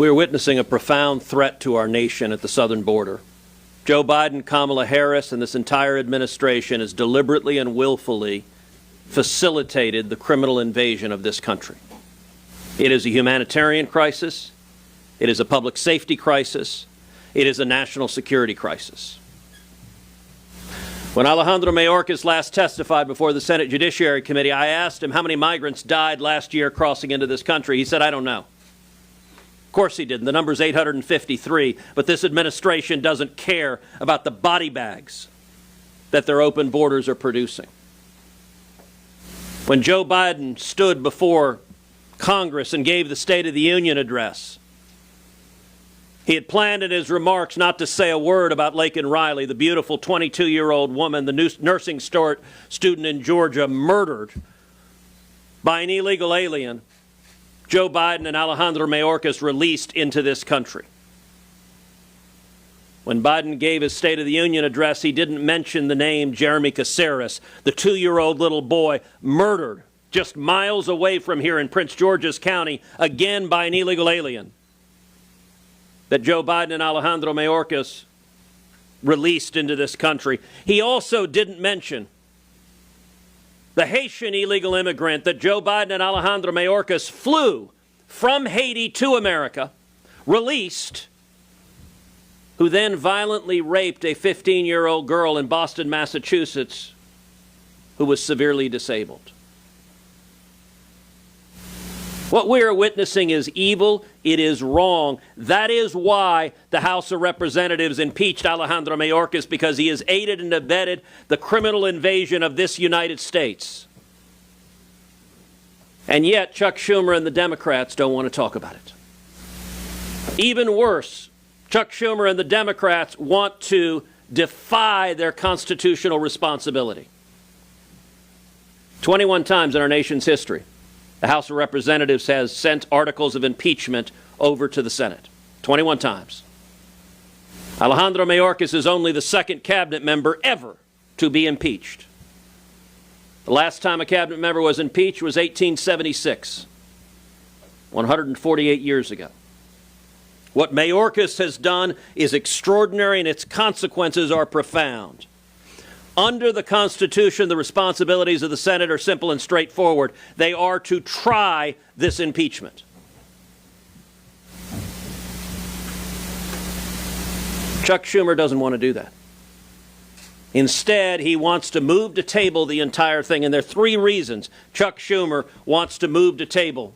We are witnessing a profound threat to our nation at the southern border. Joe Biden, Kamala Harris, and this entire administration has deliberately and willfully facilitated the criminal invasion of this country. It is a humanitarian crisis. It is a public safety crisis. It is a national security crisis. When Alejandro Mayorkas last testified before the Senate Judiciary Committee, I asked him how many migrants died last year crossing into this country. He said, I don't know. Of course he didn't. The number is 853, but this administration doesn't care about the body bags that their open borders are producing. When Joe Biden stood before Congress and gave the State of the Union address, he had planned in his remarks not to say a word about Laken Riley, the beautiful 22-year-old woman, the nursing student in Georgia, murdered by an illegal alien Joe Biden and Alejandro Mayorkas released into this country. When Biden gave his State of the Union address, he didn't mention the name Jeremy Caceres, the 2-year-old little boy murdered just miles away from here in Prince George's County, again by an illegal alien, that Joe Biden and Alejandro Mayorkas released into this country. He also didn't mention the Haitian illegal immigrant that Joe Biden and Alejandro Mayorkas flew from Haiti to America, released, who then violently raped a 15-year-old girl in Boston, Massachusetts, who was severely disabled. What we are witnessing is evil. It is wrong. That is why the House of Representatives impeached Alejandro Mayorkas, because he has aided and abetted the criminal invasion of this United States. And yet Chuck Schumer and the Democrats don't want to talk about it. Even worse, Chuck Schumer and the Democrats want to defy their constitutional responsibility. 21 times in our nation's history, the House of Representatives has sent articles of impeachment over to the Senate. 21 times. Alejandro Mayorkas is only the second cabinet member ever to be impeached. The last time a cabinet member was impeached was 1876, 148 years ago. What Mayorkas has done is extraordinary, and its consequences are profound. Under the Constitution, the responsibilities of the Senate are simple and straightforward. They are to try this impeachment. Chuck Schumer doesn't want to do that. Instead, he wants to move to table the entire thing, and there are three reasons Chuck Schumer wants to move to table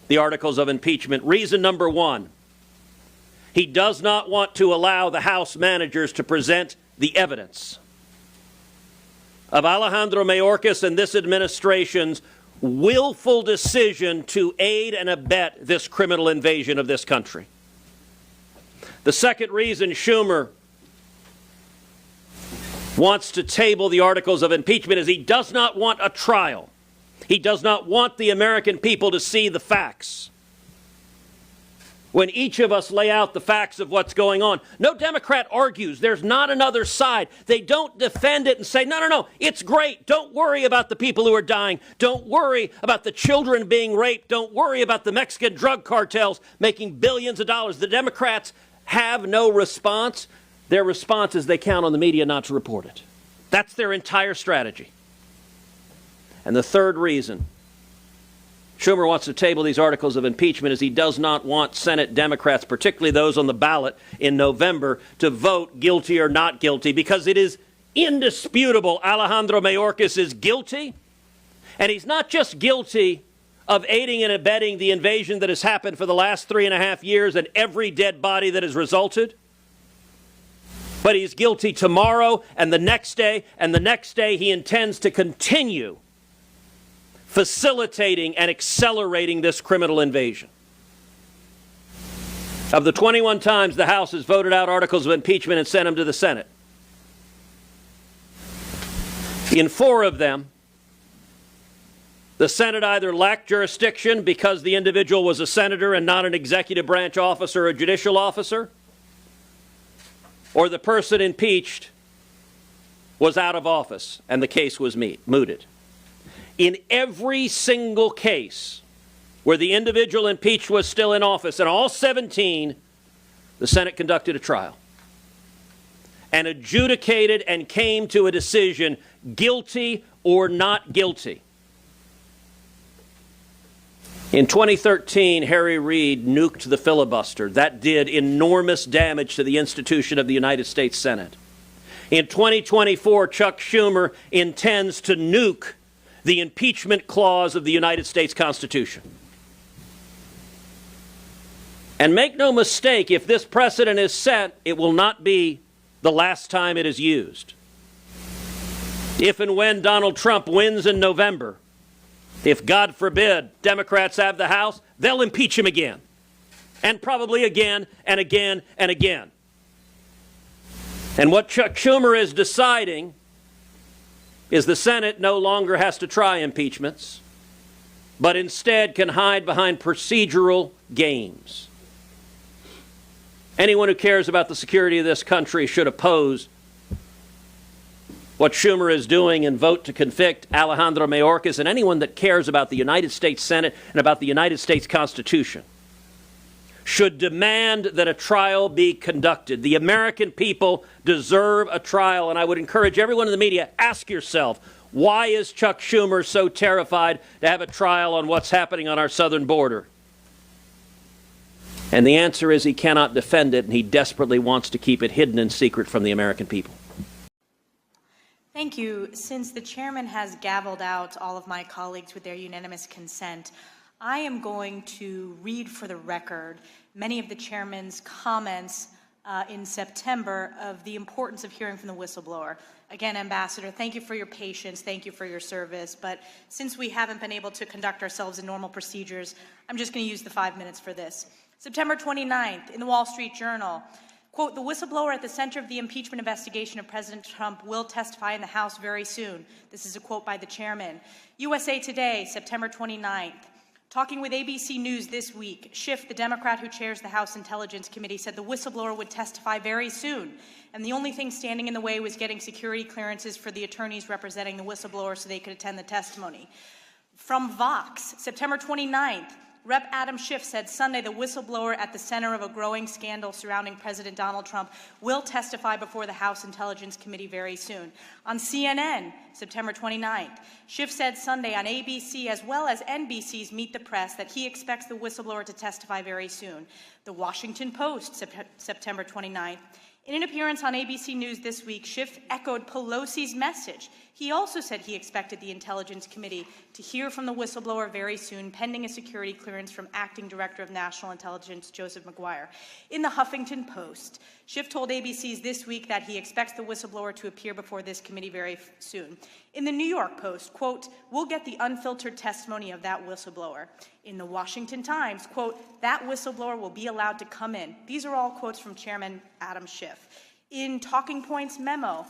the articles of impeachment. Reason number one, he does not want to allow the House managers to present the evidence of Alejandro Mayorkas and this administration's willful decision to aid and abet this criminal invasion of this country. The second reason Schumer wants to table the articles of impeachment is he does not want a trial. He does not want the American people to see the facts. When each of us lay out the facts of what's going on, no Democrat argues. There's not another side. They don't defend it and say, no, it's great. Don't worry about the people who are dying. Don't worry about the children being raped. Don't worry about the Mexican drug cartels making billions of dollars. The Democrats have no response. Their response is they count on the media not to report it. That's their entire strategy. And the third reason Schumer wants to table these articles of impeachment is he does not want Senate Democrats, particularly those on the ballot in November, to vote guilty or not guilty, because it is indisputable Alejandro Mayorkas is guilty. And he's not just guilty of aiding and abetting the invasion that has happened for the last 3.5 years and every dead body that has resulted, but he's guilty tomorrow and the next day and the next day. He intends to continue facilitating and accelerating this criminal invasion. Of the 21 times the House has voted out articles of impeachment and sent them to the Senate, in 4 of them, the Senate either lacked jurisdiction because the individual was a senator and not an executive branch officer or a judicial officer, or the person impeached was out of office and the case was mooted. In every single case, where the individual impeached was still in office, and all 17, the Senate conducted a trial and adjudicated and came to a decision, guilty or not guilty. In 2013, Harry Reid nuked the filibuster. That did enormous damage to the institution of the United States Senate. In 2024, Chuck Schumer intends to nuke the impeachment clause of the United States Constitution. And make no mistake, if this precedent is set, it will not be the last time it is used. If and when Donald Trump wins in November, if, God forbid, Democrats have the House, they'll impeach him again. And probably again and again and again. And what Chuck Schumer is deciding is the Senate no longer has to try impeachments, but instead can hide behind procedural games. Anyone who cares about the security of this country should oppose what Schumer is doing and vote to convict Alejandro Mayorkas, and anyone that cares about the United States Senate and about the United States Constitution should demand that a trial be conducted. The American people deserve a trial, and I would encourage everyone in the media, ask yourself, why is Chuck Schumer so terrified to have a trial on what's happening on our southern border? And the answer is he cannot defend it, and he desperately wants to keep it hidden and secret from the American people. Thank you. Since the chairman has gavelled out all of my colleagues with their unanimous consent, I am going to read for the record many of the chairman's comments in September of the importance of hearing from the whistleblower. Again, Ambassador, thank you for your patience, thank you for your service, but since we haven't been able to conduct ourselves in normal procedures, I'm just going to use the 5 minutes for this. September 29th, in the Wall Street Journal, quote, "The whistleblower at the center of the impeachment investigation of President Trump will testify in the House very soon." This is a quote by the chairman. USA Today, September 29th. Talking with ABC News this week, Schiff, the Democrat who chairs the House Intelligence Committee, said the whistleblower would testify very soon, and the only thing standing in the way was getting security clearances for the attorneys representing the whistleblower so they could attend the testimony. From Vox, September 29th, Rep. Adam Schiff said Sunday the whistleblower at the center of a growing scandal surrounding President Donald Trump will testify before the House Intelligence Committee very soon. On CNN, September 29th, Schiff said Sunday on ABC as well as NBC's Meet the Press that he expects the whistleblower to testify very soon. The Washington Post, September 29th. In an appearance on ABC News this week, Schiff echoed Pelosi's message. He also said he expected the Intelligence Committee to hear from the whistleblower very soon, pending a security clearance from Acting Director of National Intelligence Joseph Maguire. In the Huffington Post, Schiff told ABC's This Week that he expects the whistleblower to appear before this committee very soon. In the New York Post, quote, "We'll get the unfiltered testimony of that whistleblower." In the Washington Times, quote, "That whistleblower will be allowed to come in." These are all quotes from Chairman Adam Schiff. In Talking Points memo,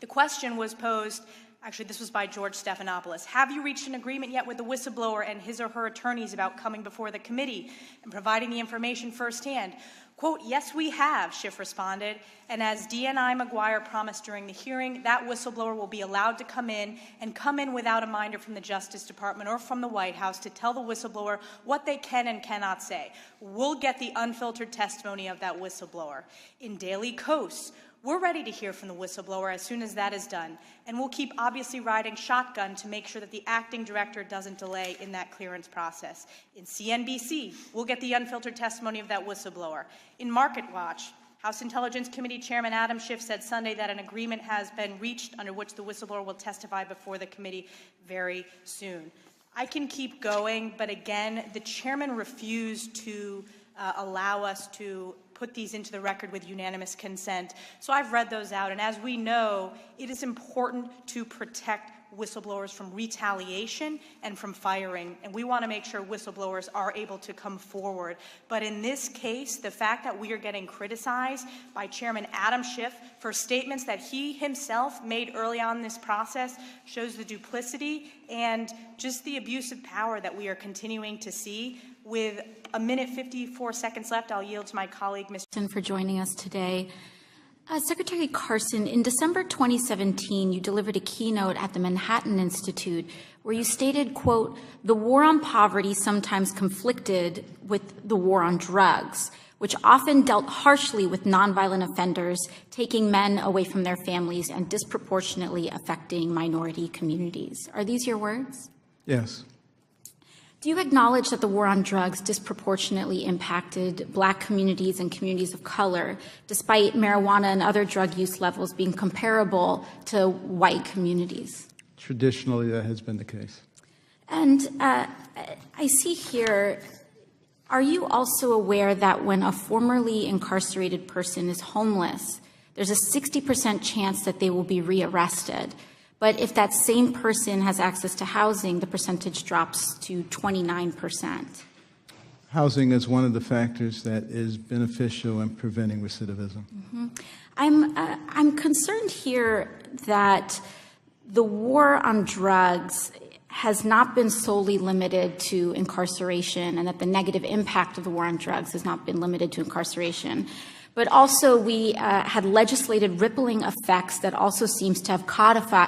the question was posed, actually this was by George Stephanopoulos, "Have you reached an agreement yet with the whistleblower and his or her attorneys about coming before the committee and providing the information firsthand?" Quote, "Yes, we have," Schiff responded, "and as DNI Maguire promised during the hearing, that whistleblower will be allowed to come in and come in without a minder from the Justice Department or from the White House to tell the whistleblower what they can and cannot say. We'll get the unfiltered testimony of that whistleblower." In Daily Kos, "We're ready to hear from the whistleblower as soon as that is done, and we'll keep obviously riding shotgun to make sure that the acting director doesn't delay in that clearance process." In CNBC, "We'll get the unfiltered testimony of that whistleblower." In Market Watch, House Intelligence Committee Chairman Adam Schiff said Sunday that an agreement has been reached under which the whistleblower will testify before the committee very soon. I can keep going, but again, the chairman refused to allow us to put these into the record with unanimous consent. So I've read those out, and as we know, it is important to protect whistleblowers from retaliation and from firing, and we want to make sure whistleblowers are able to come forward. But in this case, the fact that we are getting criticized by Chairman Adam Schiff for statements that he himself made early on in this process shows the duplicity and just the abuse of power that we are continuing to see. With a minute 54 seconds left, I'll yield to my colleague, Mr. for joining us today. Secretary Carson, in December 2017, you delivered a keynote at the Manhattan Institute where you stated, quote, "The war on poverty sometimes conflicted with the war on drugs, which often dealt harshly with nonviolent offenders, taking men away from their families and disproportionately affecting minority communities." Are these your words? Yes. Do you acknowledge that the war on drugs disproportionately impacted Black communities and communities of color, despite marijuana and other drug use levels being comparable to white communities? Traditionally, that has been the case. And I see here, are you also aware that when a formerly incarcerated person is homeless, there's a 60% chance that they will be rearrested? But if that same person has access to housing, the percentage drops to 29%. Housing is one of the factors that is beneficial in preventing recidivism. Mm-hmm. I'm concerned here that the war on drugs has not been solely limited to incarceration, and that the negative impact of the war on drugs has not been limited to incarceration. But also we had legislated rippling effects that also seems to have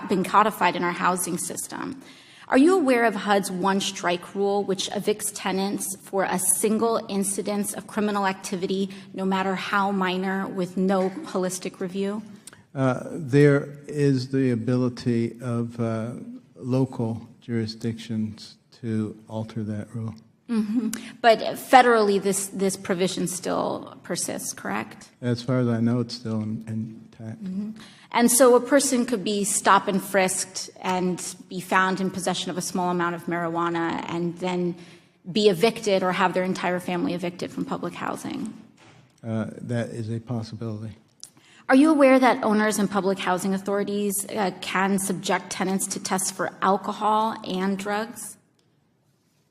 been codified in our housing system. Are you aware of HUD's one-strike rule, which evicts tenants for a single incidence of criminal activity, no matter how minor, with no holistic review? There is the ability of local jurisdictions to alter that rule. Mm-hmm. But federally, this provision still persists, correct? As far as I know, it's still intact. Mm-hmm. And so a person could be stop and frisked and be found in possession of a small amount of marijuana and then be evicted or have their entire family evicted from public housing. That is a possibility. Are you aware that owners and public housing authorities can subject tenants to tests for alcohol and drugs?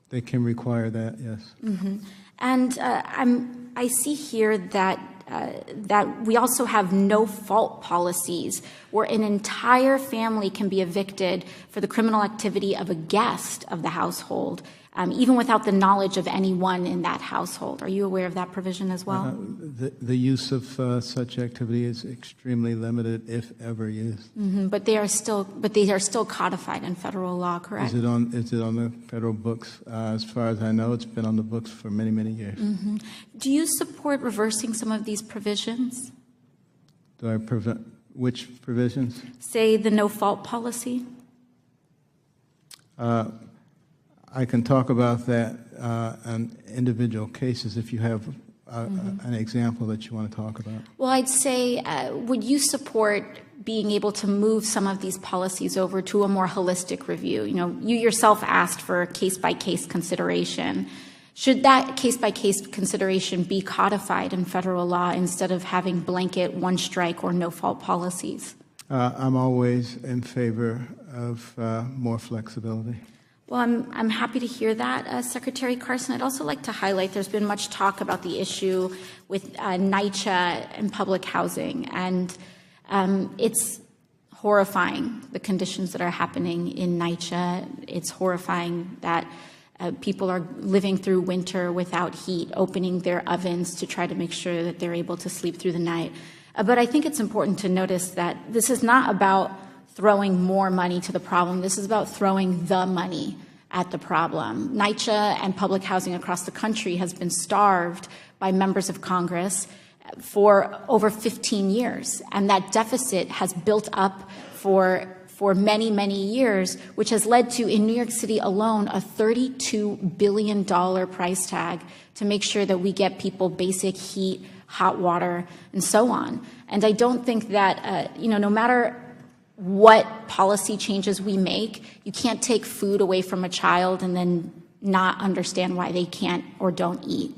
They can require that, yes. Mm-hmm. And I see here that we also have no-fault policies where an entire family can be evicted for the criminal activity of a guest of the household, even without the knowledge of anyone in that household. Are you aware of that provision as well? The use of such activity is extremely limited, if ever used. Mm-hmm. But they are still codified in federal law, correct? Is it on the federal books? As far as I know, it's been on the books for many, many years. Mm-hmm. Do you support reversing some of these provisions? Do I prevent which provisions? Say the no-fault policy. I can talk about that on individual cases if you have an example that you want to talk about. Well, I'd say, would you support being able to move some of these policies over to a more holistic review? You know, you yourself asked for case-by-case consideration. Should that case-by-case consideration be codified in federal law instead of having blanket one-strike or no-fault policies? I'm always in favor of more flexibility. Well, I'm happy to hear that, Secretary Carson. I'd also like to highlight there's been much talk about the issue with NYCHA and public housing, and it's horrifying, the conditions that are happening in NYCHA. It's horrifying that people are living through winter without heat, opening their ovens to try to make sure that they're able to sleep through the night. But I think it's important to notice that this is not about throwing more money to the problem. This is about throwing the money at the problem. NYCHA and public housing across the country has been starved by members of Congress for over 15 years, and that deficit has built up for many, many years, which has led to, in New York City alone, a $32 billion price tag to make sure that we get people basic heat, hot water, and so on. And I don't think that, no matter what policy changes we make, you can't take food away from a child and then not understand why they can't or don't eat.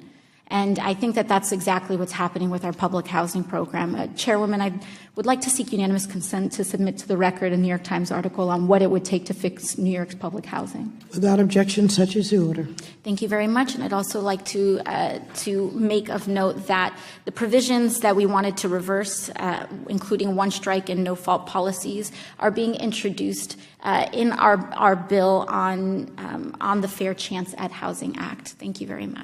And I think that that's exactly what's happening with our public housing program. Chairwoman, I would like to seek unanimous consent to submit to the record a New York Times article on what it would take to fix New York's public housing. Without objection, such is the order. Thank you very much. And I'd also like to make of note that the provisions that we wanted to reverse, including one strike and no fault policies, are being introduced in our bill on the Fair Chance at Housing Act. Thank you very much.